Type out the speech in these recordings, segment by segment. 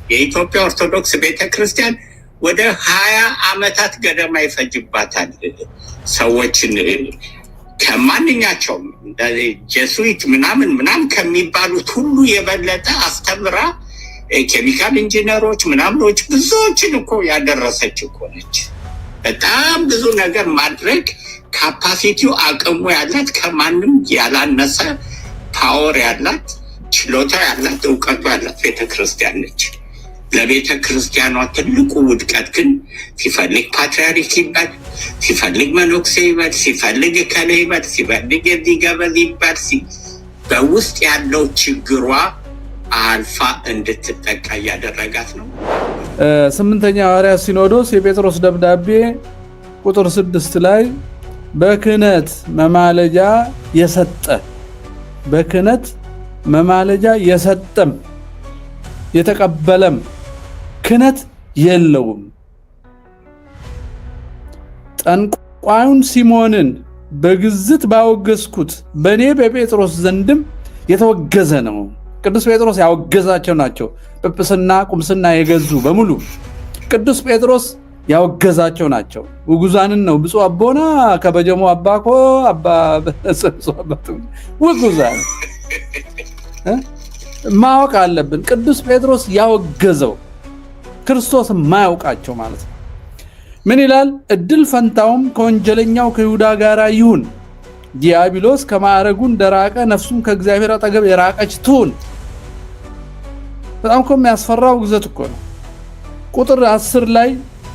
የኢትዮጵያ ኦርቶዶክስ ቤተክርስቲያን ወደ 20 ዓመታት ገደማ ይፈጅባታል ሰዎችን ከማንኛቸውም ጀሱይት ምናምን ከሚባሉት ሁሉ የበለጠ አስተምራ ኬሚካል ኢንጂነሮች ምናምኖች ብዙዎችን እኮ ያደረሰች እኮ ነች። በጣም ብዙ ነገር ማድረግ ካፓሲቲው አቅሙ ያላት ከማንም ያላነሰ ፓወር ያላት ችሎታ ያላት እውቀቱ ያላት ቤተክርስቲያን ነች። ለቤተክርስቲያኗ ትልቁ ውድቀት ግን ሲፈልግ ፓትርያርክ ይባል፣ ሲፈልግ መነኩሴ ይባል፣ ሲፈልግ ከሌ ይባል፣ ሲፈልግ የዚህ ገበዝ ይባል፣ በውስጥ ያለው ችግሯ አልፋ እንድትጠቃ ያደረጋት ነው። ስምንተኛ ሐዋርያ ሲኖዶስ የጴጥሮስ ደብዳቤ ቁጥር 6 ላይ በክህነት መማለጃ የሰጠ በክህነት መማለጃ የሰጠም የተቀበለም ክህነት የለውም። ጠንቋዩን ሲሞንን በግዝት ባወገዝኩት በእኔ በጴጥሮስ ዘንድም የተወገዘ ነው። ቅዱስ ጴጥሮስ ያወገዛቸው ናቸው። ጵጵስና ቁምስና የገዙ በሙሉ ቅዱስ ጴጥሮስ ያወገዛቸው ናቸው። ውጉዛንን ነው ብፁዕ አቦና ከበጀሞ አባኮ አባ በሰብሶ አባቱ ውጉዛን ማወቅ አለብን። ቅዱስ ጴጥሮስ ያወገዘው ክርስቶስ ማያውቃቸው ማለት ነው። ምን ይላል? እድል ፈንታውም ከወንጀለኛው ከይሁዳ ጋር ይሁን፣ ዲያብሎስ ከማዕረጉ እንደራቀ ነፍሱም ከእግዚአብሔር አጠገብ የራቀች ትሁን። በጣም እኮ የሚያስፈራው ውግዘት እኮ ነው። ቁጥር 10 ላይ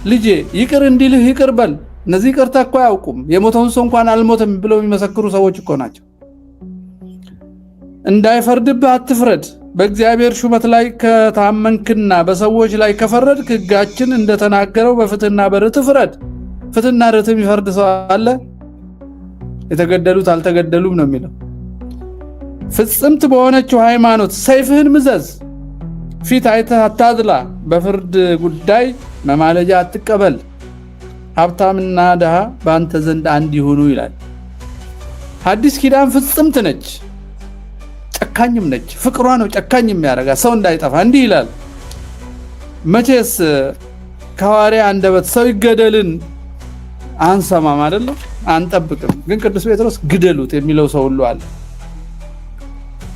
ልጄ ይቅር እንዲልህ ይቅር በል። እነዚህ ይቅርታ እኮ አያውቁም። የሞተውን ሰው እንኳን አልሞተም ብለው የሚመሰክሩ ሰዎች እኮ ናቸው። እንዳይፈርድብህ አትፍረድ። በእግዚአብሔር ሹመት ላይ ከታመንክና በሰዎች ላይ ከፈረድክ ሕጋችን እንደተናገረው በፍትህና በርትዕ ፍረድ። ፍትህና ርትዕ የሚፈርድ ሰው አለ? የተገደሉት አልተገደሉም ነው የሚለው። ፍጽምት በሆነችው ሃይማኖት ሰይፍህን ምዘዝ። ፊት አይተህ አታድላ። በፍርድ ጉዳይ መማለጃ አትቀበል። ሀብታምና ድሃ በአንተ ዘንድ አንድ ይሁኑ ይላል። ሐዲስ ኪዳን ፍጽምት ነች፣ ጨካኝም ነች። ፍቅሯ ነው ጨካኝ የሚያደርጋት ሰው እንዳይጠፋ። እንዲህ ይላል፣ መቼስ ከሐዋርያ አንደበት ሰው ይገደልን አንሰማም አይደለም አንጠብቅም። ግን ቅዱስ ጴጥሮስ ግደሉት የሚለው ሰው ሁሉ አለ።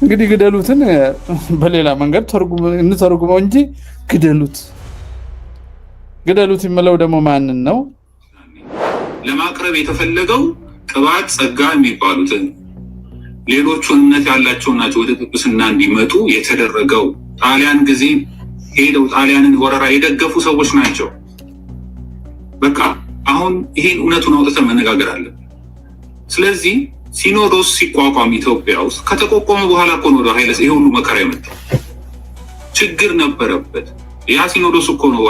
እንግዲህ ግደሉትን በሌላ መንገድ እንተርጉመው እንጂ ግደሉት የሚለው ደግሞ ማንን ነው ለማቅረብ የተፈለገው? ቅባት ጸጋ የሚባሉትን ሌሎቹን እምነት ያላቸው ናቸው ወደ ጵጵስና እንዲመጡ የተደረገው። ጣሊያን ጊዜ ሄደው ጣሊያንን ወረራ የደገፉ ሰዎች ናቸው። በቃ አሁን ይሄን እውነቱን አውጥተን መነጋገር አለን። ስለዚህ ሲኖዶስ ሲቋቋም ኢትዮጵያ ውስጥ ከተቋቋመ በኋላ እኮ ነው ኃይለ ይሄ ሁሉ መከራ የመጣው። ችግር ነበረበት። ያ ሲኖዶስ እኮ ነው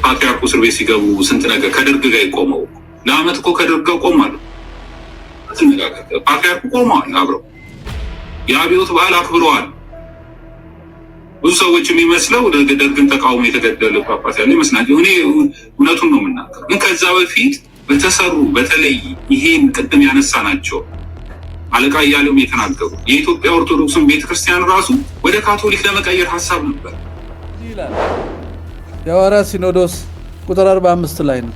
ፓትርያርኩ እስር ቤት ሲገቡ ስንት ነገር ከደርግ ጋር ይቆመው። ለአመት እኮ ከደርግ ጋር ቆማሉ። ፓትርያርኩ ቆመዋል አብረው። የአብዮት በዓል አክብረዋል። ብዙ ሰዎች የሚመስለው ደርግን ተቃውሞ የተገደለ ጳጳስ ያለ ይመስላል። እኔ እውነቱን ነው የምናገር። ግን ከዛ በፊት በተሰሩ በተለይ ይሄን ቅድም ያነሳ ናቸው አለቃ እያለውም የተናገሩ የኢትዮጵያ ኦርቶዶክስን ቤተክርስቲያን ራሱ ወደ ካቶሊክ ለመቀየር ሐሳብ ነበር ይላል። የሐዋርያት ሲኖዶስ ቁጥር 45 ላይ ነው።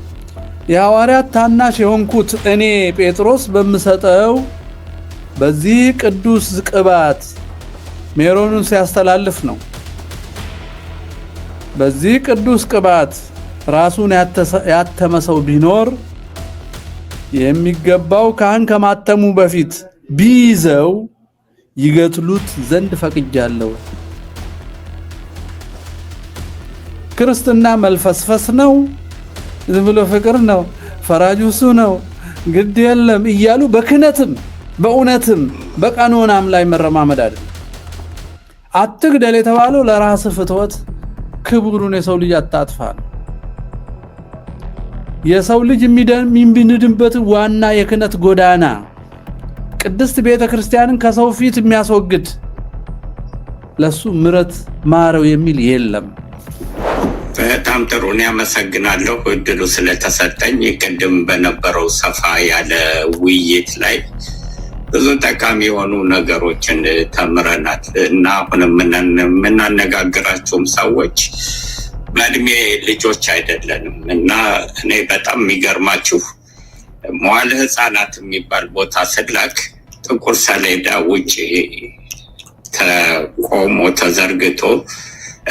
የሐዋርያት ታናሽ የሆንኩት እኔ ጴጥሮስ በምሰጠው በዚህ ቅዱስ ቅባት ሜሮኑን ሲያስተላልፍ ነው። በዚህ ቅዱስ ቅባት ራሱን ያተመሰው ቢኖር የሚገባው ካህን ከማተሙ በፊት ቢይዘው ይገትሉት ዘንድ ፈቅጃለሁ። ክርስትና መልፈስፈስ ነው፣ ዝም ብሎ ፍቅር ነው፣ ፈራጁ እሱ ነው፣ ግድ የለም እያሉ በክህነትም በእውነትም በቀኖናም ላይ መረማመድ አይደለም። አትግደል የተባለው ለራስ ፍትወት ክብሩን የሰው ልጅ አታጥፋ ነው። የሰው ልጅ የሚድንበት ዋና የክህነት ጎዳና ቅድስት ቤተክርስቲያንን ከሰው ፊት የሚያስወግድ ለሱ ምሕረት ማረው የሚል የለም። በጣም ጥሩ ነው። ያመሰግናለሁ እድሉ ስለተሰጠኝ። ቅድም በነበረው ሰፋ ያለ ውይይት ላይ ብዙ ጠቃሚ የሆኑ ነገሮችን ተምረናል እና አሁን የምናነጋግራቸውም ሰዎች በእድሜ ልጆች አይደለንም እና እኔ በጣም የሚገርማችሁ መዋለ ህፃናት የሚባል ቦታ ስላክ ጥቁር ሰሌዳ ውጭ ተቆሞ ተዘርግቶ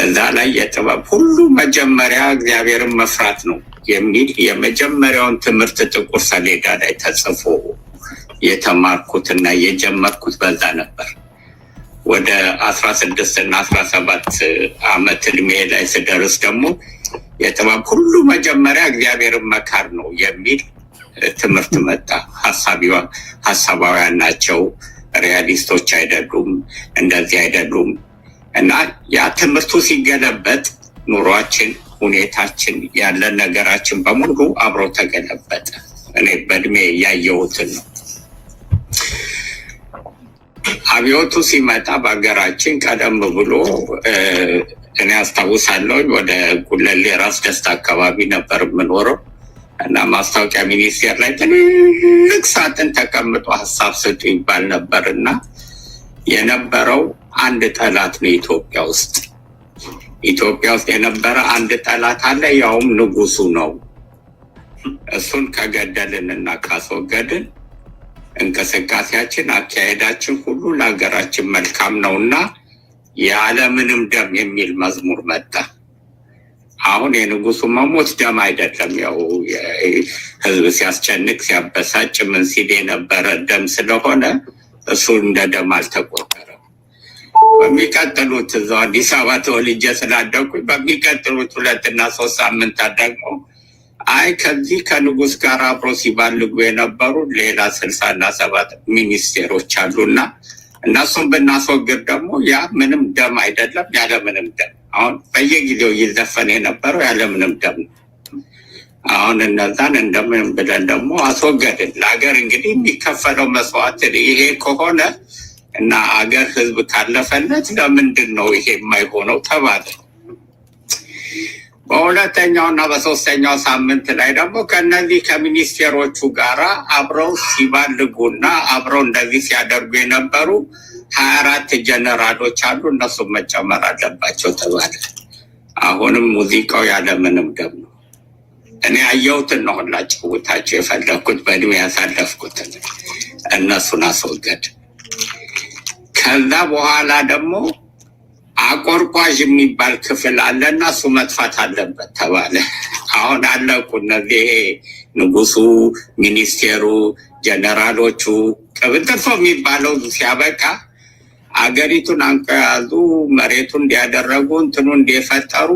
እዛ ላይ የጥበብ ሁሉ መጀመሪያ እግዚአብሔርን መፍራት ነው የሚል የመጀመሪያውን ትምህርት ጥቁር ሰሌዳ ላይ ተጽፎ የተማርኩትና የጀመርኩት በዛ ነበር። ወደ 16 እና 17 ዓመት እድሜ ላይ ስደርስ ደግሞ የጥበብ ሁሉ መጀመሪያ እግዚአብሔርን መካር ነው የሚል ትምህርት መጣ። ሀሳባውያን ናቸው፣ ሪያሊስቶች አይደሉም፣ እንደዚህ አይደሉም እና ያ ትምህርቱ ሲገለበጥ ኑሯችን፣ ሁኔታችን፣ ያለን ነገራችን በሙሉ አብሮ ተገለበጠ። እኔ በእድሜ ያየሁትን ነው። አብዮቱ ሲመጣ በሀገራችን ቀደም ብሎ እኔ አስታውሳለሁ ወደ ጉለሌ ራስ ደስታ አካባቢ ነበር የምኖረው እና ማስታወቂያ ሚኒስቴር ላይ ትልቅ ሳጥን ተቀምጦ ሀሳብ ስጡ ይባል ነበር እና የነበረው አንድ ጠላት ነው ኢትዮጵያ ውስጥ የነበረ አንድ ጠላት አለ፣ ያውም ንጉሱ ነው። እሱን ከገደልን እና ካስወገድን እንቅስቃሴያችን፣ አካሄዳችን ሁሉ ለሀገራችን መልካም ነው እና ያለምንም ደም የሚል መዝሙር መጣ። አሁን የንጉሱ መሞት ደም አይደለም፣ ያው ህዝብ ሲያስጨንቅ ሲያበሳጭ ምን ሲል የነበረ ደም ስለሆነ እሱ እንደ ደም አልተቆጠረም። በሚቀጥሉት እዛው አዲስ አበባ ተወልጄ ስላደኩኝ በሚቀጥሉት 2 እና 3 ሳምንታት ደግሞ አይ ከዚህ ከንጉስ ጋር አብሮ ሲባልጉ የነበሩ ሌላ 60 እና 70 ሚኒስቴሮች አሉና እነሱን ብናስወግድ ደግሞ ያ ምንም ደም አይደለም፣ ያለ ምንም ደም። አሁን በየጊዜው ይዘፈን የነበረው ያለ ምንም ደም ነው። አሁን እነዛን እንደምንም ብለን ደግሞ አስወገድን። ለሀገር እንግዲህ የሚከፈለው መስዋዕት ይሄ ከሆነ እና አገር ህዝብ ካለፈለት ለምንድን ነው ይሄ የማይሆነው ተባለ። በሁለተኛው እና በሶስተኛው ሳምንት ላይ ደግሞ ከነዚህ ከሚኒስቴሮቹ ጋራ አብረው ሲባልጉና አብረው እንደዚህ ሲያደርጉ የነበሩ 24 ጀነራሎች አሉ፣ እነሱም መጨመር አለባቸው ተባለ። አሁንም ሙዚቃው ያለምንም ደም ነው። እኔ አየሁትን ነው ላጫውታቸው የፈለኩት፣ በእድሜ ያሳለፍኩትን። እነሱን አስወገድ። ከዛ በኋላ ደግሞ አቆርቋዥ የሚባል ክፍል አለ እና እሱ መጥፋት አለበት ተባለ። አሁን አለቁ እነዚህ ንጉሱ፣ ሚኒስቴሩ፣ ጀነራሎቹ ቅብጥፎ የሚባለው ሲያበቃ አገሪቱን አንቀያዙ፣ መሬቱን እንዲያደረጉ እንትኑ እንዲፈጠሩ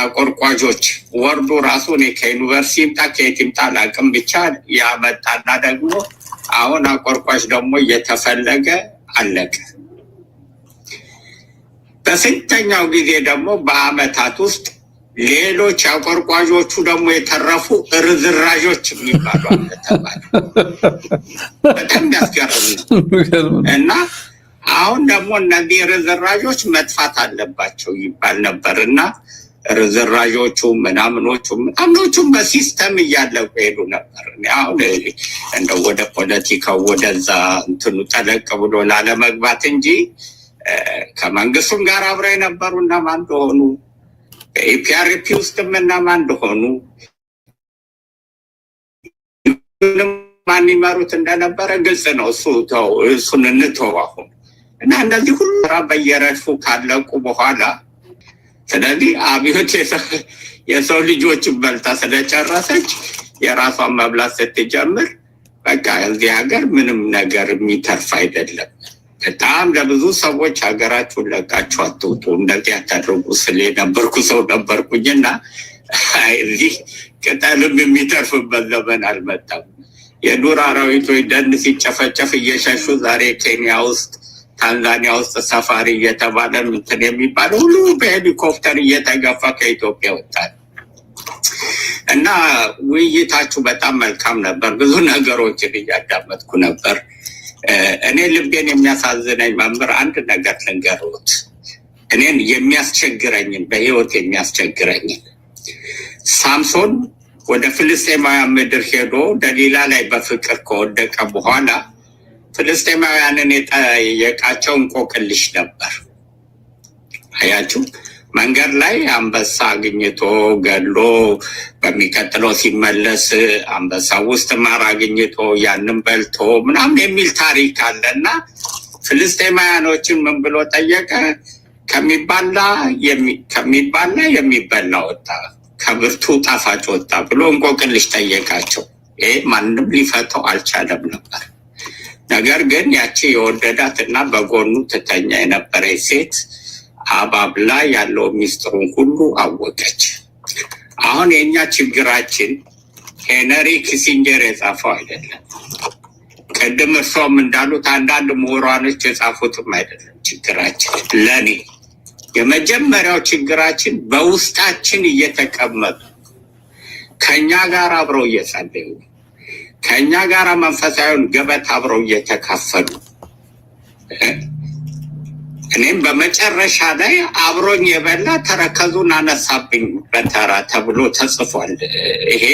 አቆርቋዦች ወርዱ ራሱ እኔ ከዩኒቨርሲቲ ይምጣ ከየት ይምጣ አላውቅም፣ ብቻ ያመጣና ደግሞ አሁን አቆርቋዥ ደግሞ እየተፈለገ አለቀ። በስንተኛው ጊዜ ደግሞ በአመታት ውስጥ ሌሎች አቆርቋዦቹ ደግሞ የተረፉ ርዝራዦች የሚባሉ ተባለ። በጣም ያስገርም እና አሁን ደግሞ እነዚህ ርዝራዦች መጥፋት አለባቸው ይባል ነበር እና ርዝራዦቹ ምናምኖቹም በሲስተም እያለቁ ሄዱ ነበር። አሁን እንደ ወደ ፖለቲካው ወደዛ እንትኑ ጠለቅ ብሎ ላለመግባት እንጂ ከመንግስቱም ጋር አብረው የነበሩ እነማን እንደሆኑ በኢፒአርፒ ውስጥም እነማን እንደሆኑ ማን ይመሩት እንደነበረ ግልጽ ነው። እሱን እንተው አሁን እና እነዚህ ሁሉ በየረድፉ ካለቁ በኋላ ስለዚህ አብዮት የሰው ልጆችን በልታ ስለጨረሰች የራሷን መብላት ስትጀምር በቃ እዚህ ሀገር ምንም ነገር የሚተርፍ አይደለም። በጣም ለብዙ ሰዎች ሀገራችሁን ለቃችሁ አትውጡ፣ እንደዚህ አታድርጉ ስል የነበርኩ ሰው ነበርኩኝና እዚህ ቅጠልም የሚተርፍበት ዘመን አልመጣም። የዱር አራዊቶች ደን ሲጨፈጨፍ እየሸሹ ዛሬ ኬንያ ውስጥ፣ ታንዛኒያ ውስጥ ሰፋሪ እየተባለ እንትን የሚባል ሁሉ በሄሊኮፕተር እየተገፋ ከኢትዮጵያ ወጣል እና ውይይታችሁ በጣም መልካም ነበር። ብዙ ነገሮችን እያዳመጥኩ ነበር። እኔ ልቤን የሚያሳዝነኝ መምህር አንድ ነገር ልንገርዎት። እኔን የሚያስቸግረኝን በህይወት የሚያስቸግረኝን ሳምሶን ወደ ፍልስጤማውያን ምድር ሄዶ ደሊላ ላይ በፍቅር ከወደቀ በኋላ ፍልስጤማውያንን የጠየቃቸው እንቆቅልሽ ነበር። አያችሁ፣ መንገድ ላይ አንበሳ አግኝቶ ገሎ በሚቀጥለው ሲመለስ አንበሳ ውስጥ ማር አግኝቶ ያንን በልቶ ምናምን የሚል ታሪክ አለና ፍልስጤማውያኖችን ምን ብሎ ጠየቀ? ከሚባላ የሚበላ ወጣ፣ ከብርቱ ጣፋጭ ወጣ ብሎ እንቆቅልሽ ጠየቃቸው። ይህ ማንም ሊፈተው አልቻለም ነበር። ነገር ግን ያቺ የወደዳት እና በጎኑ ትተኛ የነበረች ሴት አባብላ ያለው ሚስጥሩን ሁሉ አወቀች። አሁን የእኛ ችግራችን ሄነሪ ኪሲንጀር የጻፈው አይደለም። ቅድም እርሶም እንዳሉት አንዳንድ ምሁራኖች የጻፉትም አይደለም። ችግራችን ለኔ የመጀመሪያው ችግራችን በውስጣችን እየተቀመጡ ከኛ ጋር አብረው እየጸለዩ ከኛ ጋር መንፈሳዊውን ገበት አብረው እየተካፈሉ እኔም በመጨረሻ ላይ አብሮኝ የበላ ተረከዙን አነሳብኝ በተራ ተብሎ ተጽፏል። ይሄ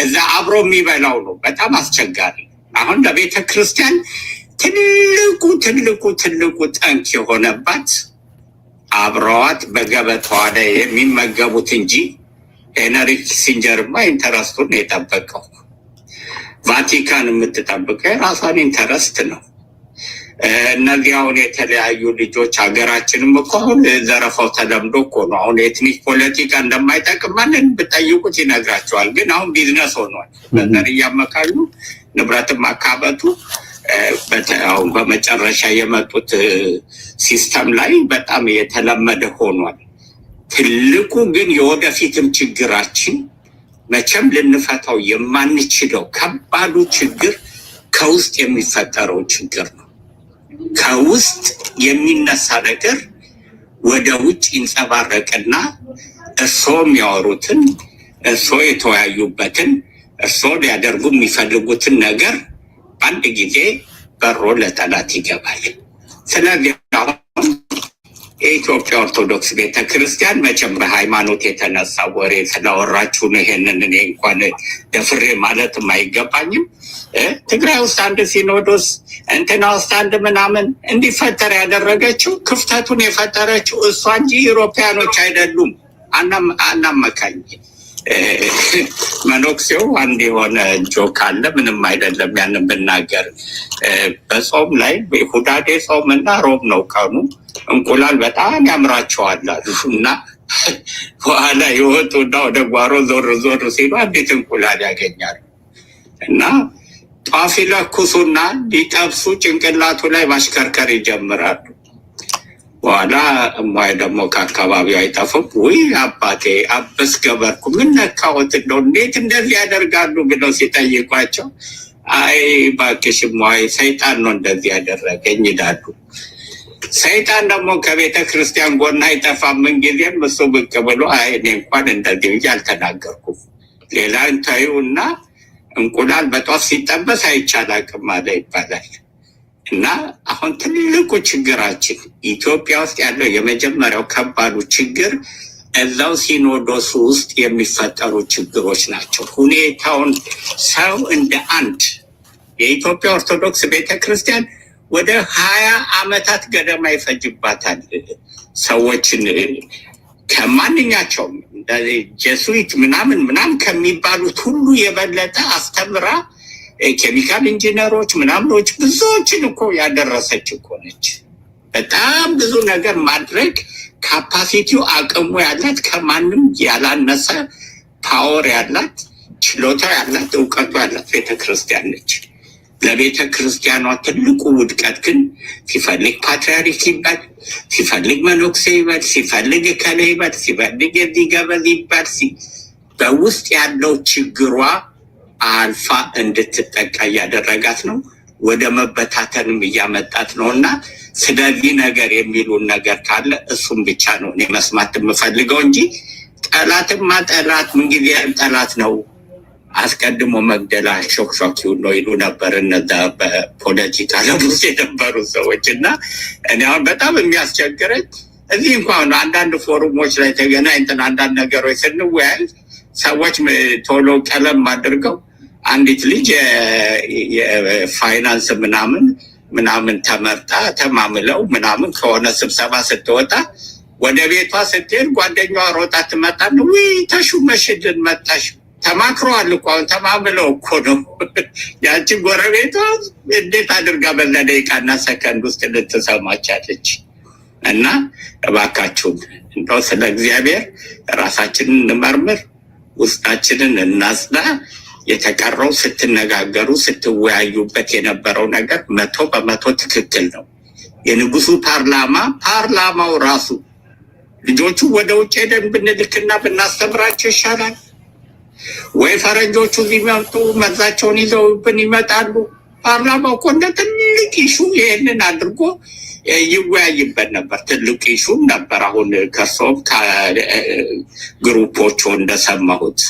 እዛ አብሮ የሚበላው ነው። በጣም አስቸጋሪ። አሁን ለቤተ ክርስቲያን ትልቁ ጠንክ የሆነባት አብረዋት በገበታዋ ላይ የሚመገቡት እንጂ ሄነሪ ኪሲንጀርማ ኢንተረስቱን የጠበቀው። ቫቲካን የምትጠብቀው የራሷን ኢንተረስት ነው። እነዚህ አሁን የተለያዩ ልጆች ሀገራችንም እኮ አሁን ዘረፋው ተለምዶ እኮ ነው። አሁን ኤትኒክ ፖለቲካ እንደማይጠቅም ማንን ብጠይቁት ይነግራቸዋል። ግን አሁን ቢዝነስ ሆኗል። በዘር እያመካሉ ንብረትን ማካበቱ አሁን በመጨረሻ የመጡት ሲስተም ላይ በጣም የተለመደ ሆኗል። ትልቁ ግን የወደፊትም ችግራችን መቼም ልንፈታው የማንችለው ከባዱ ችግር ከውስጥ የሚፈጠረው ችግር ነው። ከውስጥ የሚነሳ ነገር ወደ ውጭ ይንጸባረቅና እርስዎ የሚያወሩትን እርስዎ የተወያዩበትን እርስዎ ሊያደርጉ የሚፈልጉትን ነገር በአንድ ጊዜ በሮ ለጠላት ይገባል። ስለዚህ አሁን የኢትዮጵያ ኦርቶዶክስ ቤተክርስቲያን መቼም በሃይማኖት የተነሳ ወሬ ስላወራችሁ ነው ይሄንን እኔ እንኳን ደፍሬ ማለትም አይገባኝም። ትግራይ ውስጥ አንድ ሲኖዶስ እንትና ውስጥ አንድ ምናምን እንዲፈጠር ያደረገችው ክፍተቱን የፈጠረችው እሷ እንጂ ኢሮፓያኖች አይደሉም። አናመካኝ። መኖክሴው አንድ የሆነ ጆክ አለ፣ ምንም አይደለም ያንን ብናገር። በጾም ላይ ሁዳዴ ጾም እና ሮብ ነው ቀኑ። እንቁላል በጣም ያምራቸዋል እና በኋላ የወጡና ወደ ጓሮ ዞር ሲሉ አንዲት እንቁላል ያገኛሉ እና ጧፍ ይለኩሱና ሊጠብሱ ጭንቅላቱ ላይ ማሽከርከር ይጀምራሉ። በኋላ እማዬ ደግሞ ከአካባቢው አይጠፉም። ውይ አባቴ አበስ ገበርኩ፣ ምን ነካዎት እንደው እንዴት እንደዚህ ያደርጋሉ ብለው ሲጠይቋቸው አይ እባክሽ እማዬ ሰይጣን ነው እንደዚህ ያደረገኝ ይላሉ። ሰይጣን ደግሞ ከቤተ ክርስቲያን ጎን አይጠፋም። ምንጊዜም እሱ ብቅ ብሎ አይ እኔ እንኳን እንደዚህ ብዬ አልተናገርኩም፣ ሌላ እንታዩና እንቁላል በጧፍ ሲጠበስ አይቻላቅም አለ ይባላል። እና አሁን ትልቁ ችግራችን ኢትዮጵያ ውስጥ ያለው የመጀመሪያው ከባዱ ችግር እዛው ሲኖዶሱ ውስጥ የሚፈጠሩ ችግሮች ናቸው። ሁኔታውን ሰው እንደ አንድ የኢትዮጵያ ኦርቶዶክስ ቤተክርስቲያን ወደ 20 ዓመታት ገደማ ይፈጅባታል ሰዎችን ከማንኛቸውም ጀሱዊት ምናምን ከሚባሉት ሁሉ የበለጠ አስተምራ ኬሚካል ኢንጂነሮች ምናምኖች ብዙዎችን እኮ ያደረሰች እኮ ነች። በጣም ብዙ ነገር ማድረግ ካፓሲቲው አቅሙ ያላት ከማንም ያላነሰ ፓወር ያላት ችሎታ ያላት እውቀቱ ያላት ቤተክርስቲያን ነች። ለቤተ ክርስቲያኗ ትልቁ ውድቀት ግን ሲፈልግ ፓትርያርክ ይባል፣ ሲፈልግ መነኩሴ ይባል፣ ሲፈልግ ከሌ ይባል፣ ሲፈልግ የዚህ ገበዝ ይባል፣ በውስጥ ያለው ችግሯ አልፋ እንድትጠቃ እያደረጋት ነው። ወደ መበታተንም እያመጣት ነው። እና ስለዚህ ነገር የሚሉን ነገር ካለ እሱም ብቻ ነው እኔ መስማት የምፈልገው እንጂ ጠላትማ ጠላት ምንጊዜም ጠላት ነው። አስቀድሞ መግደላ ሾክሾኪውን ነው ይሉ ነበር እነዛ በፖለቲካ ለሙስ የነበሩ ሰዎች። እና እኔ አሁን በጣም የሚያስቸግረኝ እዚህ እንኳን አንዳንድ ፎሩሞች ላይ ተገናኝተን አንዳንድ ነገሮች ስንወያይ ሰዎች ቶሎ ቀለም አድርገው አንዲት ልጅ የፋይናንስ ምናምን ምናምን ተመርጣ ተማምለው ምናምን ከሆነ ስብሰባ ስትወጣ ወደ ቤቷ ስትሄድ ጓደኛዋ ሮጣ ትመጣና ወይ ተሹመሽልን መጣሽ። ተማክረዋል እኮ ተማምለው እኮ ነው። ያቺ ጎረቤቷ እንዴት አድርጋ በዛ ደቂቃና ሰከንድ ውስጥ ልትሰማቻለች? እና እባካችሁን እንደው ስለ እግዚአብሔር ራሳችንን እንመርምር፣ ውስጣችንን እናጽዳ። የተቀረው ስትነጋገሩ ስትወያዩበት የነበረው ነገር 100% ትክክል ነው። የንጉሱ ፓርላማው ራሱ ልጆቹ ወደ ውጭ ሄደን ብንልክና ብናስተምራቸው ይሻላል ወይ ፈረንጆቹ ሊመጡ መዛቸውን ይዘውብን ይመጣሉ? ፓርላማው እኮ እንደ ትልቅ ኢሹ ይሄንን አድርጎ ይወያይበት ነበር። ትልቅ ኢሹ ነበር። አሁን ከርሶም ከግሩፖቹ እንደሰማሁት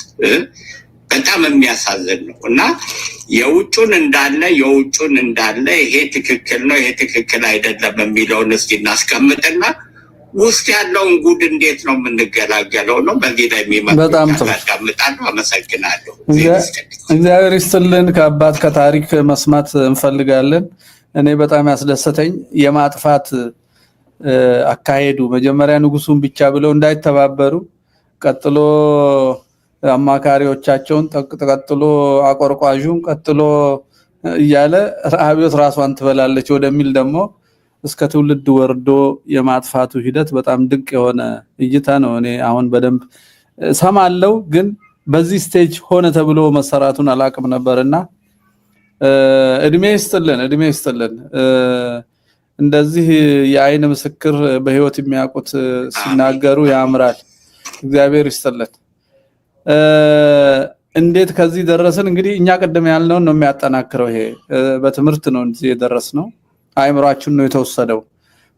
በጣም የሚያሳዝን ነው። እና የውጩን እንዳለ ይሄ ትክክል ነው ይሄ ትክክል አይደለም የሚለውን እስቲ እናስቀምጥና ውስጥ ያለውን ጉድ እንዴት ነው የምንገላገለው ነው። በዚህ ላይ በጣም ተቀምጣለሁ። አመሰግናለሁ። እግዚአብሔር ይስጥልን። ከአባት ከታሪክ መስማት እንፈልጋለን። እኔ በጣም ያስደሰተኝ የማጥፋት አካሄዱ መጀመሪያ ንጉሱን ብቻ ብለው እንዳይተባበሩ ቀጥሎ አማካሪዎቻቸውን ቀጥሎ አቆርቋዡን ቀጥሎ እያለ አብዮት ራሷን ትበላለች ወደሚል ደግሞ እስከ ትውልድ ወርዶ የማጥፋቱ ሂደት በጣም ድንቅ የሆነ እይታ ነው። እኔ አሁን በደንብ ሰማለው፣ ግን በዚህ ስቴጅ ሆነ ተብሎ መሰራቱን አላቅም ነበርና እድሜ ይስጥልን። እንደዚህ የአይን ምስክር በህይወት የሚያውቁት ሲናገሩ ያምራል። እግዚአብሔር ይስጥልን። እንዴት ከዚህ ደረስን? እንግዲህ እኛ ቀደም ያልነውን ነው የሚያጠናክረው። ይሄ በትምህርት ነው እንጂ የደረስነው አእምሮአችን ነው የተወሰደው።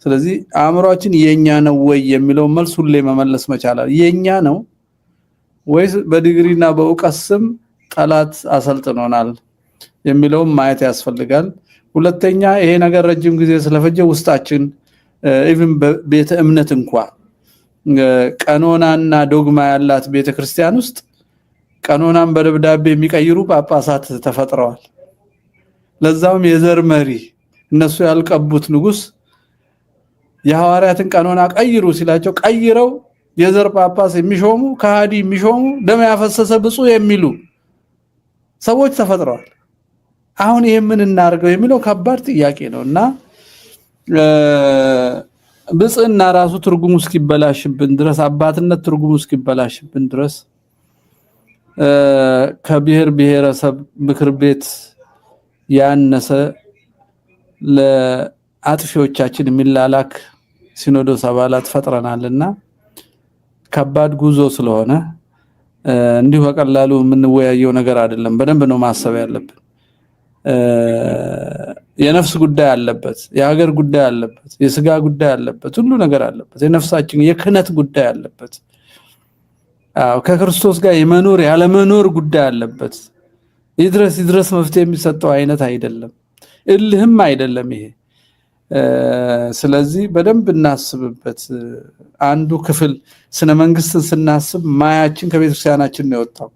ስለዚህ አእምሮአችን የኛ ነው ወይ የሚለው መልስ ሁሌ መመለስ መቻላል። የኛ ነው ወይስ በዲግሪና በእውቀት ስም ጠላት አሰልጥኖናል የሚለው ማየት ያስፈልጋል። ሁለተኛ ይሄ ነገር ረጅም ጊዜ ስለፈጀ ውስጣችን ኢቭን በቤተ እምነት እንኳን ቀኖናና ዶግማ ያላት ቤተክርስቲያን ውስጥ ቀኖናን በደብዳቤ የሚቀይሩ ጳጳሳት ተፈጥረዋል። ለዛውም የዘር መሪ እነሱ ያልቀቡት ንጉስ የሐዋርያትን ቀኖና ቀይሩ ሲላቸው ቀይረው የዘር ጳጳስ የሚሾሙ ከሃዲ የሚሾሙ ደም ያፈሰሰ ብፁዕ የሚሉ ሰዎች ተፈጥረዋል። አሁን ይሄ ምን እናርገው የሚለው ከባድ ጥያቄ ነውና ብጽዕና ራሱ ትርጉሙ እስኪበላሽብን ድረስ አባትነት ትርጉሙ እስኪበላሽብን ድረስ ከብሔር ብሔረሰብ ምክር ቤት ያነሰ ለአጥፊዎቻችን የሚላላክ ሲኖዶስ አባላት ፈጥረናልና ከባድ ጉዞ ስለሆነ እንዲሁ በቀላሉ የምንወያየው ነገር አይደለም። በደንብ ነው ማሰብ ያለብን። የነፍስ ጉዳይ አለበት፣ የሀገር ጉዳይ አለበት፣ የስጋ ጉዳይ አለበት፣ ሁሉ ነገር አለበት። የነፍሳችን የክህነት ጉዳይ አለበት። ከክርስቶስ ጋር የመኖር ያለመኖር ጉዳይ አለበት። ይድረስ መፍትሄ የሚሰጠው አይነት አይደለም፣ እልህም አይደለም ይሄ። ስለዚህ በደንብ እናስብበት። አንዱ ክፍል ስነ መንግስትን ስናስብ ማያችን ከቤተክርስቲያናችን ነው የወጣው።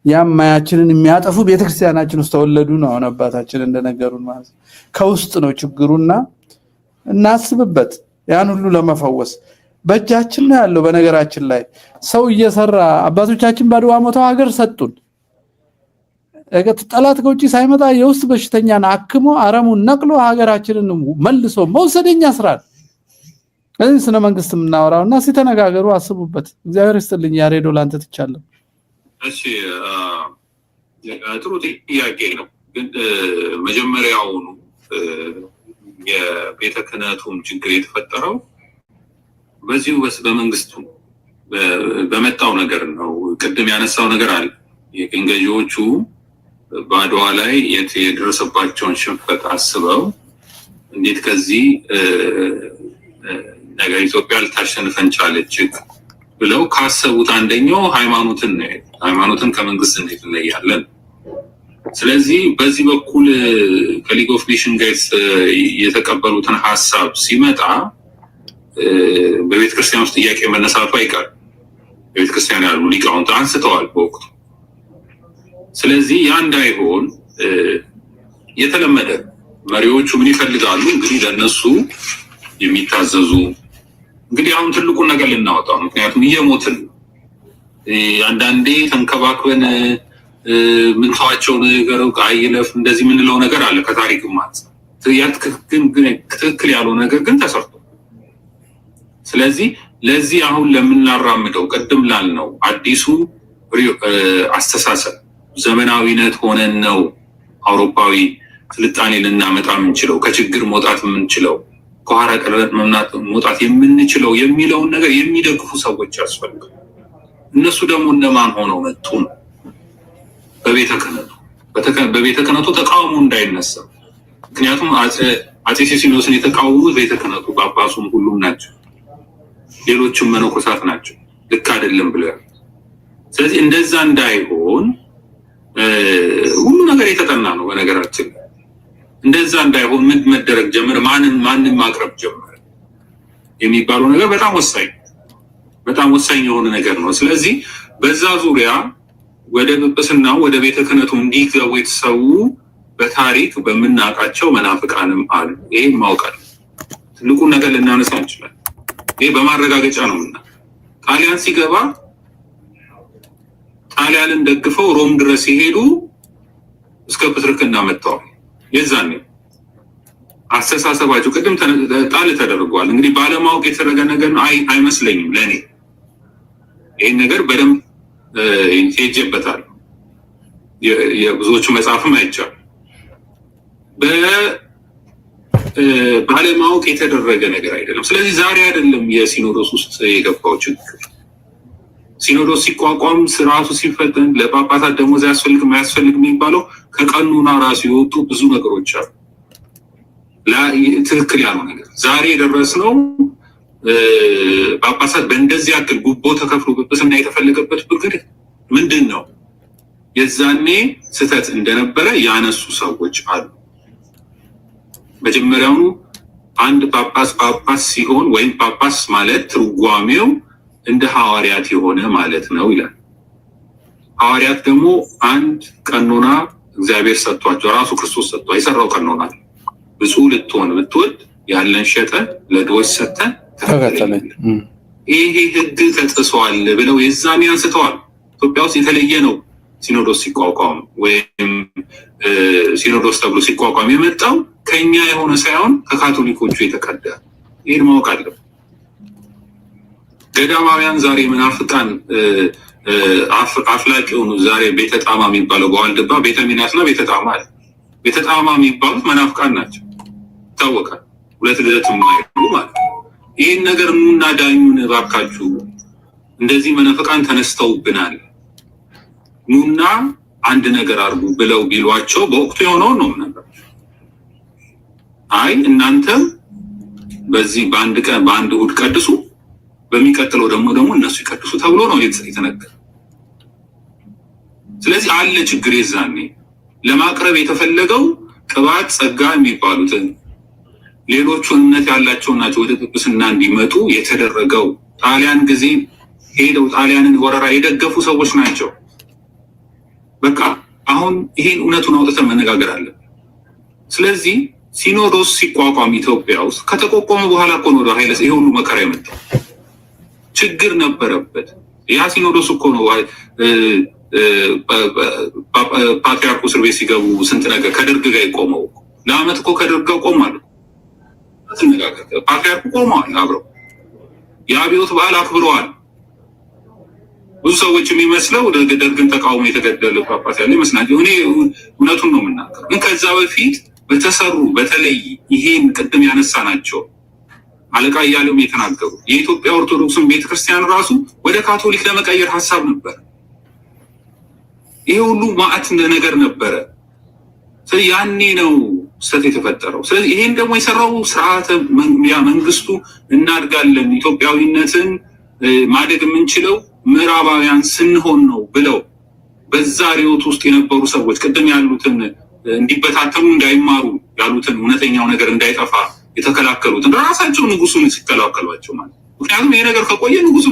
ያም ማያችንን የሚያጠፉ ቤተክርስቲያናችን ውስጥ ተወለዱ ነው አሁን አባታችን እንደነገሩን ማለት ነው። ከውስጥ ነው ችግሩና እናስብበት። ያን ሁሉ ለመፈወስ በእጃችን ነው ያለው። በነገራችን ላይ ሰው እየሰራ አባቶቻችን ባድዋ ሞተው ሀገር ሰጡን። ጠላት ከውጪ ሳይመጣ የውስጥ በሽተኛን አክሞ አረሙን ነቅሎ ሀገራችንን መልሶ መውሰደኛ ስራል። እዚህ ስነ መንግስት የምናወራውና ሲተነጋገሩ አስቡበት። እግዚአብሔር ይስጥልኝ። ያሬዶ ላንተ ትቻለህ። እሺ ጥሩ ጥያቄ ነው። ግን መጀመሪያውኑ የቤተ ክህነቱም ችግር የተፈጠረው በዚሁ በመንግስቱ በመጣው ነገር ነው። ቅድም ያነሳው ነገር አለ። የቅኝ ገዢዎቹ በአድዋ ላይ የደረሰባቸውን ሽንፈት አስበው እንዴት ከዚህ ነገር ኢትዮጵያ ልታሸንፈን ቻለች ብለው ካሰቡት አንደኛው ሃይማኖትን ከመንግስት እንዴት እንለያለን። ስለዚህ በዚህ በኩል ከሊግ ኦፍ ኔሽን ጋይስ የተቀበሉትን ሀሳብ ሲመጣ በቤተክርስቲያን ውስጥ ጥያቄ መነሳቱ አይቀርም። በቤተክርስቲያን ያሉ ሊቃውንት አንስተዋል በወቅቱ። ስለዚህ ያ እንዳይሆን የተለመደ መሪዎቹ ምን ይፈልጋሉ? እንግዲህ ለነሱ የሚታዘዙ እንግዲህ አሁን ትልቁን ነገር ልናወጣው፣ ምክንያቱም እየሞትን አንዳንዴ ተንከባክበን ምንተዋቸው ነገር አይለፍ እንደዚህ የምንለው ነገር አለ። ከታሪክ ማለት ያ ትክክል ያለው ነገር ግን ተሰርቶ፣ ስለዚህ ለዚህ አሁን ለምናራምደው ቅድም ላልነው አዲሱ አስተሳሰብ ዘመናዊነት ሆነን ነው አውሮፓዊ ስልጣኔ ልናመጣ የምንችለው፣ ከችግር መውጣት የምንችለው፣ ከኋላ ቀረት መውጣት የምንችለው የሚለውን ነገር የሚደግፉ ሰዎች ያስፈልጋል። እነሱ ደግሞ እነማን ሆነው መጡ? በቤተ ክህነቱ ተቃውሞ እንዳይነሳ። ምክንያቱም አፄ ሲኖዶስን የተቃወሙት ቤተ ክህነቱ ጳጳሱም ሁሉም ናቸው፣ ሌሎችም መነኮሳት ናቸው። ልክ አይደለም ብለው ስለዚህ እንደዛ እንዳይሆን ሁሉ ነገር የተጠና ነው። በነገራችን እንደዛ እንዳይሆን ምን መደረግ ጀመረ? ማንን ማቅረብ ጀመረ የሚባለው ነገር በጣም ወሳኝ የሆነ ነገር ነው። ስለዚህ በዛ ዙሪያ ወደ ጵጵስና ወደ ቤተ ክህነቱ እንዲገቡ የተሰዉ በታሪክ በምናውቃቸው መናፍቃንም አሉ። ይሄን ማውቃል ትልቁን ነገር ልናነሳ እንችላለን። ይሄ በማረጋገጫ ነው እና ጣሊያን ሲገባ ጣሊያንን ደግፈው ሮም ድረስ ሲሄዱ እስከ ፕትርክና መጥተዋል። የዛኔ አስተሳሰባቸው ቅድም ጣል ተደርጓል። እንግዲህ ባለማወቅ የተደረገ ነገር አይመስለኝም ለእኔ። ይህን ነገር በደንብ ሄጄበታል። የብዙዎቹ መጽሐፍም አይቻልም። ባለማወቅ የተደረገ ነገር አይደለም። ስለዚህ ዛሬ አይደለም የሲኖዶስ ውስጥ የገባው ችግር። ሲኖዶስ ሲቋቋም ስርዓቱ ሲፈተን ለጳጳሳት ደሞዝ አያስፈልግም አያስፈልግም የሚባለው ከቀኑና ራሱ የወጡ ብዙ ነገሮች አሉ። ትክክል ያለው ነገር ዛሬ የደረስነው ጳጳሳት በእንደዚህ ያክል ጉቦ ተከፍሎ ጵጵስና የተፈለገበት ምክንያት ምንድን ነው? የዛኔ ስህተት እንደነበረ ያነሱ ሰዎች አሉ። መጀመሪያውኑ አንድ ጳጳስ ሲሆን ወይም ጳጳስ ማለት ትርጓሜው እንደ ሐዋርያት የሆነ ማለት ነው ይላል። ሐዋርያት ደግሞ አንድ ቀኖና እግዚአብሔር ሰጥቷቸው ራሱ ክርስቶስ ሰጥቷ የሰራው ቀኖና ብፁዕ ልትሆን ብትወድ ያለን ሸጠ ለድሆች ሰጠ ተከተለኝ። ይሄ ሕግ ተጥሷል ብለው የዛኔ አንስተዋል። ኢትዮጵያ ውስጥ የተለየ ነው። ሲኖዶስ ሲቋቋም ወይም ሲኖዶስ ተብሎ ሲቋቋም የመጣው ከኛ የሆነ ሳይሆን ከካቶሊኮቹ የተቀዳ። ይህን ማወቅ አለብን። ገዳማውያን ዛሬ መናፍቃን አፍላቂ የሆኑ ዛሬ ቤተ ጣማ የሚባለው በዋልድባ ቤተ ሚናስና ቤተ ጣማ አለ። ቤተ ጣማ የሚባሉት መናፍቃን ናቸው፣ ይታወቃል። ሁለት ልደት የማይሉ ማለት ነው። ይህን ነገር ኑና ዳኙን እባካችሁ፣ እንደዚህ መናፍቃን ተነስተውብናል፣ ኑና አንድ ነገር አድርጉ ብለው ቢሏቸው በወቅቱ የሆነውን ነው ነበር። አይ እናንተም በዚህ በአንድ ቀን በአንድ እሑድ ቀድሱ፣ በሚቀጥለው ደግሞ እነሱ ይቀድሱ ተብሎ ነው የተነገረ። ስለዚህ አለ ችግር። የዛኔ ለማቅረብ የተፈለገው ቅባት ጸጋ የሚባሉትን ሌሎቹ እምነት ያላቸው ናቸው ወደ ጵጵስና እንዲመጡ የተደረገው። ጣሊያን ጊዜ ሄደው ጣሊያንን ወረራ የደገፉ ሰዎች ናቸው። በቃ አሁን ይሄን እውነቱን አውጥተን መነጋገር አለ። ስለዚህ ሲኖዶስ ሲቋቋም ኢትዮጵያ ውስጥ ከተቋቋመ በኋላ እኮ ነው ኃይለ ይሄ ሁሉ መከራ የመጣው። ችግር ነበረበት። ያ ሲኖዶስ እኮ ነው ፓትርያርኩ እስር ቤት ሲገቡ ስንት ነገር ከደርግ ጋር ይቆመው ለአመት እኮ ከደርግ ጋር ቆማሉ። ፓትርያርኩ ቆመዋል አብረው የአብዮት በዓል አክብረዋል። ብዙ ሰዎች የሚመስለው ደርግን ተቃውሞ የተገደለ ጳጳስ ያለ ይመስላል። እኔ እውነቱን ነው የምናገር። ግን ከዛ በፊት በተሰሩ በተለይ ይሄን ቅድም ያነሳ ናቸው አለቃ እያለውም የተናገሩ የኢትዮጵያ ኦርቶዶክስን ቤተክርስቲያን ራሱ ወደ ካቶሊክ ለመቀየር ሀሳብ ነበር። ይሄ ሁሉ ማዕት ነገር ነበረ። ስለዚህ ያኔ ነው ስህተት የተፈጠረው። ስለዚህ ይሄን ደግሞ የሰራው ስርዓተ መንግስቱ እናድጋለን፣ ኢትዮጵያዊነትን ማደግ የምንችለው ምዕራባውያን ስንሆን ነው ብለው በዛ ሪዮት ውስጥ የነበሩ ሰዎች ቅድም ያሉትን እንዲበታተኑ እንዳይማሩ ያሉትን እውነተኛው ነገር እንዳይጠፋ የተከላከሉትን ራሳቸው ንጉሱን ሲከላከሏቸው ማለት። ምክንያቱም ይሄ ነገር ከቆየ ንጉሱ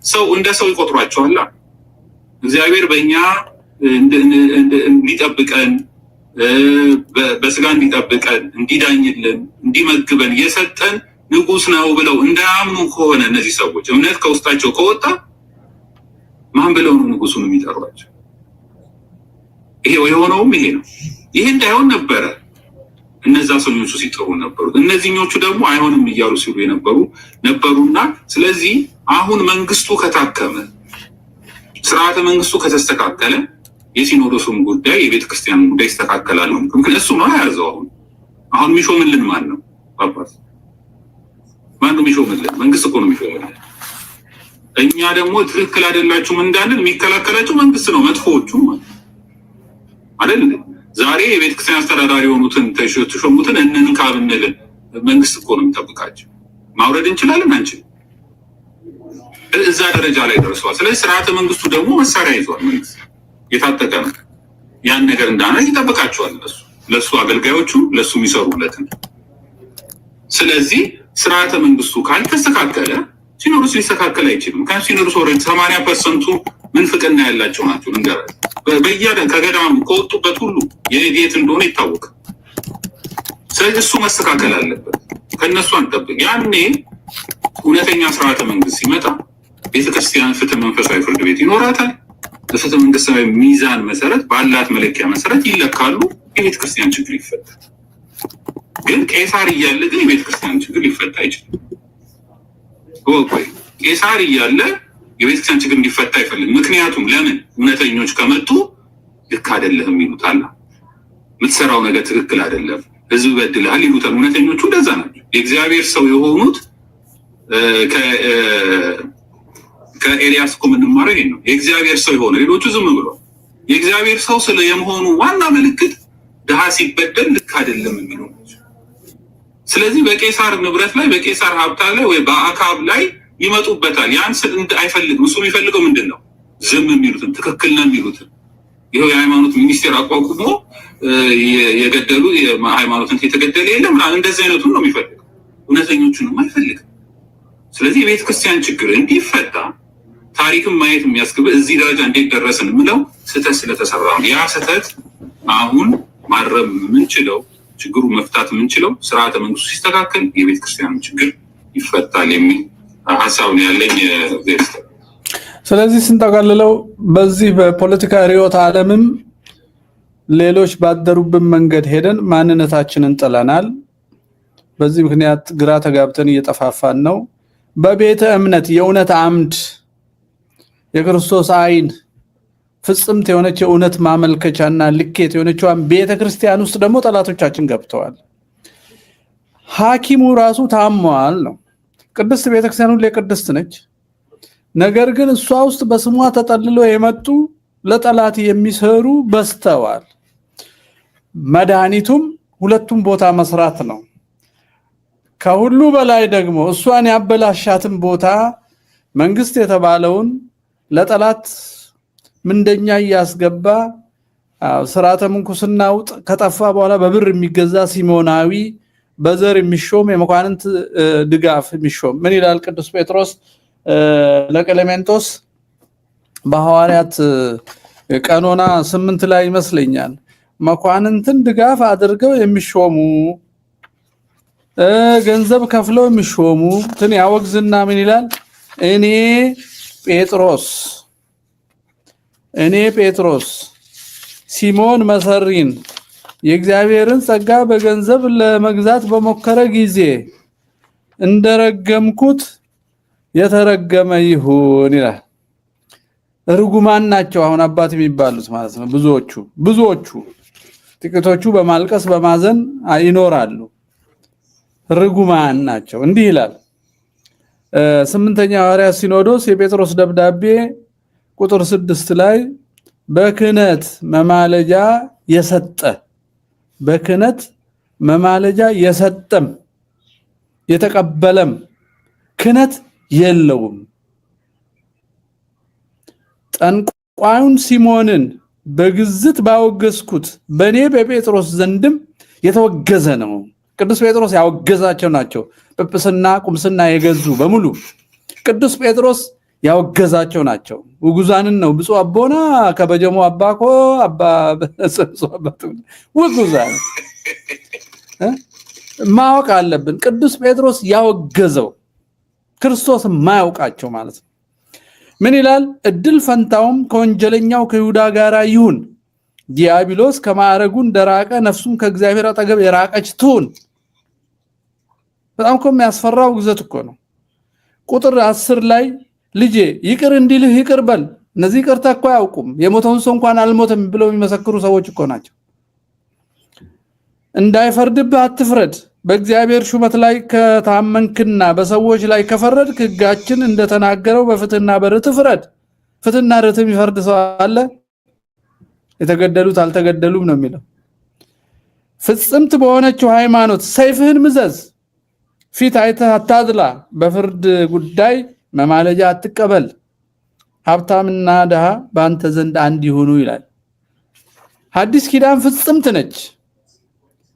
ሰው እንደ ሰው ይቆጥሯቸዋል። እግዚአብሔር በእኛ እንዲጠብቀን በስጋ እንዲጠብቀን እንዲዳኝልን እንዲመግበን የሰጠን ንጉስ ነው ብለው እንዳያምኑ ከሆነ እነዚህ ሰዎች እምነት ከውስጣቸው ከወጣ ማን ብለው ነው ንጉሱን የሚጠሯቸው? ይሄ የሆነውም ይሄ ነው። ይሄ እንዳይሆን ነበረ እነዛ ሰኞቹ ሲጠሩ ነበሩ። እነዚህኞቹ ደግሞ አይሆንም እያሉ ሲሉ ነበሩና ስለዚህ አሁን መንግስቱ ከታከመ ስርዓተ መንግስቱ ከተስተካከለ የሲኖዶሱም ጉዳይ የቤተ ክርስቲያን ጉዳይ ይስተካከላል። ምክንያቱም እሱ ነው ያዘው። አሁን የሚሾምልን ማን ነው? ጳጳስ ማን ነው የሚሾምልን? መንግስት እኮ ነው የሚሾምልን። እኛ ደግሞ ትክክል አይደላችሁም እንዳንል የሚከላከላቸው መንግስት ነው። መጥፎዎቹ አይደል? ዛሬ የቤተ ክርስቲያን አስተዳዳሪ የሆኑትን ተሾሙትን እንንካ ብንል መንግስት እኮ ነው የሚጠብቃቸው። ማውረድ እንችላለን አንችልም? እዛ ደረጃ ላይ ደርሰዋል። ስለዚህ ስርዓተ መንግስቱ ደግሞ መሳሪያ ይዟል። መንግስት የታጠቀ ነው። ያን ነገር እንዳነ ይጠብቃቸዋል። ለሱ አገልጋዮቹ ለሱ የሚሰሩለትን። ስለዚህ ስርዓተ መንግስቱ ካልተስተካከለ ሲኖዶስ ሊስተካከል አይችልም። ምክንያቱም ሲኖዶስ ወደ 80% ምንፍቅና ያላቸው ናቸው። በየአደን ከገዳሙ ከወጡበት ሁሉ የት እንደሆነ ይታወቃል። ስለዚህ እሱ መስተካከል አለበት። ከነሱ አንጠብቅ። ያኔ እውነተኛ ስርዓተ መንግስት ሲመጣ ቤተክርስቲያን ፍትህ መንፈሳዊ ፍርድ ቤት ይኖራታል። በፍትህ መንግስታዊ ሚዛን መሰረት ባላት መለኪያ መሰረት ይለካሉ። የቤተክርስቲያን ችግር ይፈታል። ግን ቄሳር እያለ ግን የቤተክርስቲያን ችግር ሊፈታ አይችልም። ወይ ቄሳር እያለ የቤተክርስቲያን ችግር እንዲፈታ አይፈልግም። ምክንያቱም ለምን? እውነተኞች ከመጡ ልክ አይደለህም ይሉታል። የምትሰራው ነገር ትክክል አይደለም፣ ህዝብ በድልሃል ይሉታል። እውነተኞቹ እንደዛ ናቸው። የእግዚአብሔር ሰው የሆኑት ከኤልያስ እኮ የምንማረው ይሄን ነው። የእግዚአብሔር ሰው የሆነ ሌሎቹ ዝም ብሎ የእግዚአብሔር ሰው ስለ የመሆኑ ዋና ምልክት ድሃ ሲበደል ልክ አይደለም የሚለው። ስለዚህ በቄሳር ንብረት ላይ በቄሳር ሀብታ ላይ ወይ በአካብ ላይ ይመጡበታል። ያን ስል አይፈልግም። እሱ የሚፈልገው ምንድን ነው? ዝም የሚሉትን ትክክል ነው የሚሉትን። ይኸው የሃይማኖት ሚኒስቴር አቋቁሞ የገደሉ ሃይማኖትን የተገደለ የለም እንደዚህ አይነቱን ነው የሚፈልገው። እውነተኞቹንም አይፈልግም። ስለዚህ የቤተ ክርስቲያን ችግር እንዲፈታ ታሪክም ማየት የሚያስገብ እዚህ ደረጃ እንዴት ደረስን የምለው ስህተት ስለተሰራ ነው። ያ ስህተት አሁን ማረም የምንችለው ችግሩ መፍታት የምንችለው ስርዓተ መንግስቱ ሲስተካከል የቤተ ክርስቲያን ችግር ይፈታል የሚል ሀሳብ ነው ያለኝ። ስለዚህ ስንጠቃልለው በዚህ በፖለቲካ ርዕዮተ ዓለምም ሌሎች ባደሩብን መንገድ ሄደን ማንነታችንን ጥለናል። በዚህ ምክንያት ግራ ተጋብተን እየጠፋፋን ነው። በቤተ እምነት የእውነት አምድ የክርስቶስ አይን ፍጽምት የሆነች የእውነት ማመልከቻና ልኬት የሆነችዋን ቤተክርስቲያን ውስጥ ደግሞ ጠላቶቻችን ገብተዋል። ሐኪሙ ራሱ ታሟል ነው። ቅድስት ቤተክርስቲያን ሁሌ ቅድስት ነች። ነገር ግን እሷ ውስጥ በስሟ ተጠልሎ የመጡ ለጠላት የሚሰሩ በስተዋል። መድኃኒቱም ሁለቱም ቦታ መስራት ነው። ከሁሉ በላይ ደግሞ እሷን ያበላሻትን ቦታ መንግስት የተባለውን ለጠላት ምንደኛ እያስገባ ስርዓተ ምንኩስና ውጥ ከጠፋ በኋላ በብር የሚገዛ ሲሞናዊ በዘር የሚሾም የመኳንንት ድጋፍ የሚሾም ምን ይላል ቅዱስ ጴጥሮስ ለቀሌሜንጦስ በሐዋርያት ቀኖና 8 ላይ ይመስለኛል። መኳንንትን ድጋፍ አድርገው የሚሾሙ ገንዘብ ከፍለው የሚሾሙ ትን ያወግዝና ምን ይላል? እኔ ጴጥሮስ ሲሞን መሰሪን የእግዚአብሔርን ጸጋ በገንዘብ ለመግዛት በመከረ ጊዜ እንደረገምኩት የተረገመ ይሁን ይላል። ርጉማን ናቸው አሁን አባት የሚባሉት ማለት ነው። ብዙዎቹ ጥቂቶቹ በማልቀስ በማዘን ይኖራሉ። ርጉማን ናቸው። እንዲህ ይላል 8ኛ ሐዋርያት ሲኖዶስ የጴጥሮስ ደብዳቤ ቁጥር 6 ላይ በክህነት መማለጃ የሰጠም የተቀበለም ክህነት የለውም። ጠንቋዩን ሲሞንን በግዝት ባወገዝኩት በኔ በጴጥሮስ ዘንድም የተወገዘ ነው። ቅዱስ ጴጥሮስ ያወገዛቸው ናቸው። ጵጵስና ቁምስና የገዙ በሙሉ ቅዱስ ጴጥሮስ ያወገዛቸው ናቸው። ውጉዛንን ነው ብፁዕ አቦና ከበጀሞ አባኮ አባ ሰብሶ አባቱ ውጉዛን ማወቅ አለብን። ቅዱስ ጴጥሮስ ያወገዘው ክርስቶስ ማያውቃቸው ማለት ነው። ምን ይላል? እድል ፈንታውም ከወንጀለኛው ከይሁዳ ጋር ይሁን፣ ዲያብሎስ ከማዕረጉ እንደራቀ ነፍሱም ከእግዚአብሔር አጠገብ የራቀች ትሁን። በጣም እኮ የሚያስፈራው ግዘት እኮ ነው። ቁጥር 10 ላይ ልጄ ይቅር እንዲልህ ይቅር በል። እነዚህ ይቅርታ እኮ አያውቁም። የሞተውን ሰው እንኳን አልሞተም ብለው የሚመሰክሩ ሰዎች እኮ ናቸው። እንዳይፈርድብህ አትፍረድ። በእግዚአብሔር ሹመት ላይ ከታመንክና በሰዎች ላይ ከፈረድክ ሕጋችን እንደተናገረው በፍትህና በርትዕ ፍረድ። ፍትህና ርትዕ የሚፈርድ ሰው አለ? የተገደሉት አልተገደሉም ነው የሚለው። ፍጽምት በሆነችው ሃይማኖት ሰይፍህን ምዘዝ። ፊት አይተህ አታድላ። በፍርድ ጉዳይ መማለጃ አትቀበል። ሀብታምና ድሃ በአንተ ዘንድ አንድ ይሁኑ ይላል። ሐዲስ ኪዳን ፍጽምት ነች፣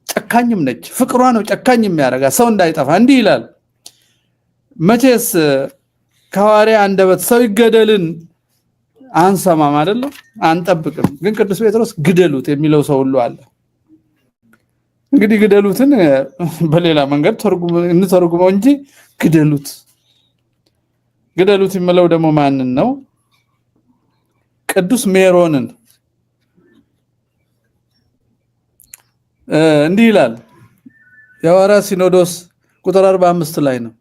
ጨካኝም ነች። ፍቅሯ ነው ጨካኝ የሚያደርጋት ሰው እንዳይጠፋ። እንዲህ ይላል፣ መቼስ ከሐዋርያ አንደበት ሰው ይገደልን አንሰማም አይደለም፣ አንጠብቅም። ግን ቅዱስ ጴጥሮስ ግደሉት የሚለው ሰው ሁሉ አለ። እንግዲህ ግደሉትን በሌላ መንገድ እንተርጉመው እንጂ ግደሉት የሚለው ደግሞ ማንን ነው? ቅዱስ ሜሮንን። እንዲህ ይላል የሐዋርያት ሲኖዶስ ቁጥር 45 ላይ ነው።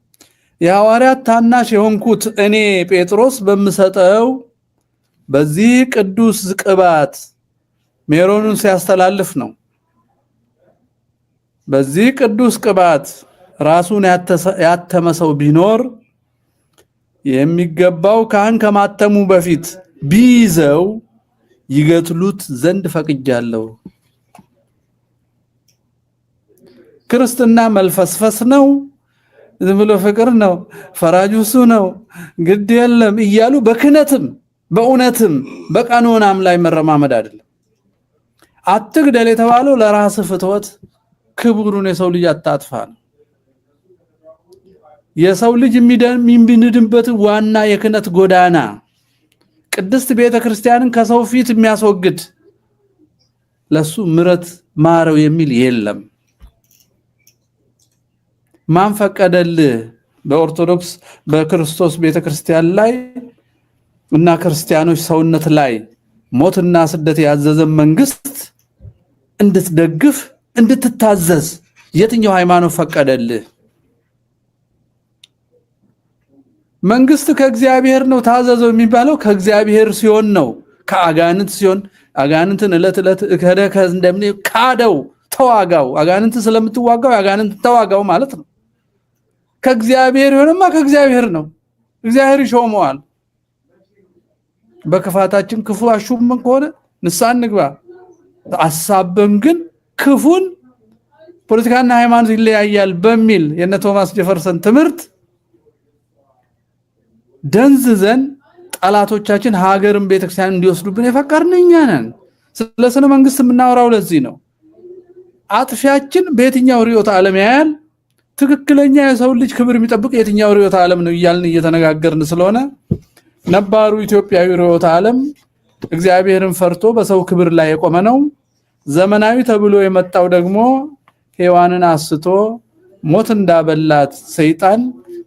የሐዋርያት ታናሽ የሆንኩት እኔ ጴጥሮስ በምሰጠው በዚህ ቅዱስ ቅባት ሜሮንን ሲያስተላልፍ ነው። በዚህ ቅዱስ ቅባት ራሱን ያተመሰው ቢኖር የሚገባው ካህን ከማተሙ በፊት ቢይዘው ይገትሉት ዘንድ ፈቅጃለሁ። ክርስትና መልፈስፈስ ነው፣ ዝም ብሎ ፍቅር ነው፣ ፈራጁ እሱ ነው፣ ግድ የለም እያሉ በክህነትም በእውነትም በቀኖናም ላይ መረማመድ አይደለም። አትግደል የተባለው ለራስ ፍትወት ክብሩን የሰው ልጅ አታጥፋ ነው። የሰው ልጅ የሚድንበት ዋና የክህነት ጎዳና ቅድስት ቤተክርስቲያንን ከሰው ፊት የሚያስወግድ ለሱ ምሕረት ማረው የሚል የለም። ማን ፈቀደልህ? በኦርቶዶክስ በክርስቶስ ቤተክርስቲያን ላይ እና ክርስቲያኖች ሰውነት ላይ ሞትና ስደት ያዘዘ መንግስት እንድትደግፍ እንድትታዘዝ የትኛው ሃይማኖት ፈቀደልህ? መንግስት ከእግዚአብሔር ነው ታዘዘው የሚባለው ከእግዚአብሔር ሲሆን ነው። ከአጋንንት ሲሆን አጋንንትን እለት እንደምን ካደው ተዋጋው። አጋንንትን ስለምትዋጋው አጋንንት ተዋጋው ማለት ነው። ከእግዚአብሔር ይሆንማ ከእግዚአብሔር ነው። እግዚአብሔር ይሾመዋል። በክፋታችን ክፉ አሹመን ከሆነ ንስሐ እንግባ። አሳበን ግን ክፉን ፖለቲካና ሃይማኖት ይለያያል በሚል የነ ቶማስ ጄፈርሰን ትምህርት ደንዝዘን ጠላቶቻችን ሀገርን ቤተክርስቲያን እንዲወስዱብን የፈቀድን እኛ ነን። ስለ ስነ መንግስት የምናወራው ለዚህ ነው። አጥፊያችን በየትኛው ርዕዮተ ዓለም ያያል? ትክክለኛ የሰው ልጅ ክብር የሚጠብቅ የትኛው ርዕዮተ ዓለም ነው እያልን እየተነጋገርን ስለሆነ ነባሩ ኢትዮጵያዊ ርዕዮተ ዓለም እግዚአብሔርን ፈርቶ በሰው ክብር ላይ የቆመ ነው። ዘመናዊ ተብሎ የመጣው ደግሞ ሔዋንን አስቶ ሞት እንዳበላት ሰይጣን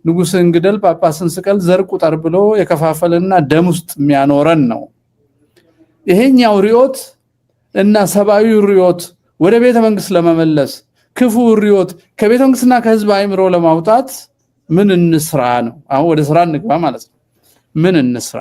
ንጉስን ግደል ጳጳስን ስቀል ዘር ቁጠር ብሎ የከፋፈለና ደም ውስጥ የሚያኖረን ነው። ይሄኛው ርዕዮት እና ሰባዊ ርዕዮት ወደ ቤተ መንግስት ለመመለስ ክፉ ርዕዮት ከቤተ መንግስትና ከህዝብ አይምሮ ለማውጣት ምን እንስራ ነው? አሁን ወደ ስራ እንግባ ማለት ነው። ምን እንስራ?